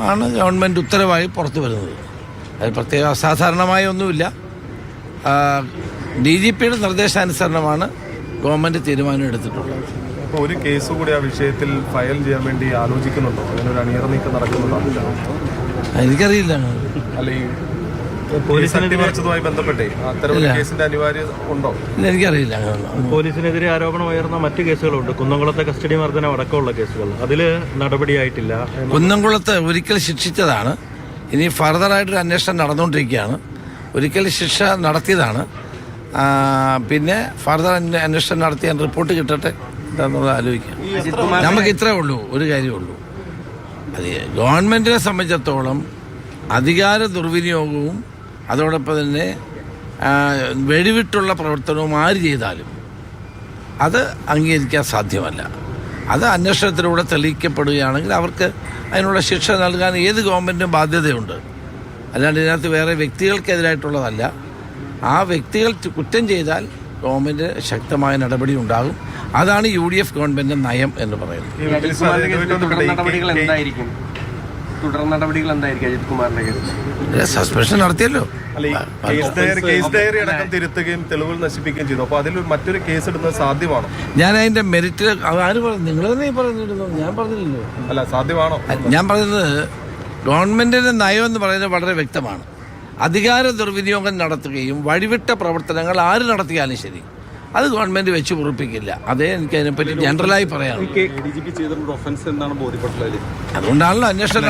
ആണ് ഗവൺമെൻറ് ഉത്തരവായി പുറത്തു വരുന്നത്. അത് പ്രത്യേക അസാധാരണമായ ഒന്നുമില്ല. DGPയുടെ നിർദ്ദേശാനുസരണമാണ് ഗവൺമെൻറ് തീരുമാനം എടുത്തിട്ടുള്ളത്. അപ്പോൾ ഒരു കേസ് കൂടി ആ വിഷയത്തിൽ ഫയൽ ചെയ്യാൻ വേണ്ടി ആലോചിക്കുന്നുണ്ടോ? അങ്ങനെ ഒരു അണിയറ നീക്കം നടക്കുന്നുണ്ടോ? എനിക്കറിയില്ല. അല്ല, ഈ പോലീസുമായി ബന്ധപ്പെട്ടേ അത്തരം കേസിന്റെ അനിവാര്യത ഉണ്ടോ? എനിക്കറിയില്ല. പോലീസിനെതിരെ ആരോപണം ഉയർന്ന മറ്റു കേസുകളുണ്ട്. കുന്നംകുളത്തെ കസ്റ്റഡി മർദ്ദനം അടക്കമുള്ള കേസുകൾ, അതിൽ നടപടിയായിട്ടില്ല. കുന്നംകുളത്ത് ഒരിക്കൽ ശിക്ഷിച്ചതാണ്. ഇനി ഫർദറായിട്ടൊരു അന്വേഷണം നടന്നുകൊണ്ടിരിക്കുകയാണ്. ഒരിക്കൽ ശിക്ഷ നടത്തിയതാണ്. പിന്നെ ഫർദർ അന്വേഷണം നടത്തിയാൽ റിപ്പോർട്ട് കിട്ടട്ടെ എന്താണെന്നുള്ളത് ആലോചിക്കാം. നമുക്ക് ഇത്രേ ഉള്ളൂ, ഒരു കാര്യമുള്ളൂ. അത് ഗവൺമെൻറ്റിനെ സംബന്ധിച്ചിടത്തോളം അധികാര ദുർവിനിയോഗവും അതോടൊപ്പം തന്നെ വെടിവിട്ടുള്ള പ്രവർത്തനവും ആര് ചെയ്താലും അത് അംഗീകരിക്കാൻ സാധ്യമല്ല. അത് അന്വേഷണത്തിലൂടെ തെളിയിക്കപ്പെടുകയാണെങ്കിൽ അവർക്ക് അതിനുള്ള ശിക്ഷ നൽകാൻ ഏത് ഗവൺമെൻറ്റിനും ബാധ്യതയുണ്ട്. അല്ലാണ്ട് ഇതിനകത്ത് വേറെ വ്യക്തികൾക്കെതിരായിട്ടുള്ളതല്ല. ആ വ്യക്തികൾ കുറ്റം ചെയ്താൽ ഗവൺമെൻറ് ശക്തമായ നടപടി ഉണ്ടാകും. അതാണ് UDF ഗവൺമെൻറ് നയം എന്ന് പറയുന്നത്. തുടർ നടപടികൾ എന്തായിരിക്കും അജിത് കുമാറിന്റെ കേസ്? സസ്പെൻഷൻ നടത്തിയല്ലോ. കേസ് ഡയറി അടക്കം തിരുത്തുകയും തെളിവുകൾ നശിപ്പിക്കുകയും ചെയ്തു. അപ്പോൾ അതിൽ മറ്റൊരു കേസ് ഇടുന്നത് സാധ്യമാണോ? ഞാൻ അതിന്റെ മെറിറ്റ് ആര് പറഞ്ഞു? നിങ്ങൾ തന്നെ പറഞ്ഞിരുന്നു, ഞാൻ പറഞ്ഞില്ലല്ലോ. അല്ല, സാധ്യമാണോ? ഞാൻ പറയുന്നത് ഗവൺമെന്റിന്റെ നയം എന്ന് പറയുന്നത് വളരെ വ്യക്തമാണ്. അധികാര ദുർവിനിയോഗം നടത്തുകയും വഴിവിട്ട പ്രവർത്തനങ്ങൾ ആര് നടത്തിയാലും ശരി അത് ഗവൺമെന്റ് വെച്ച് പൊറുപ്പിക്കില്ല. അതേ എനിക്ക് അതിനെപ്പറ്റി ജനറലായി പറയാം. DGP ചെയ്തിട്ടുള്ള ഒഫൻസ് എന്താണ് ബോധ്യപ്പെട്ടുള്ളത്? അതുകൊണ്ടാണല്ലോ അന്വേഷണം.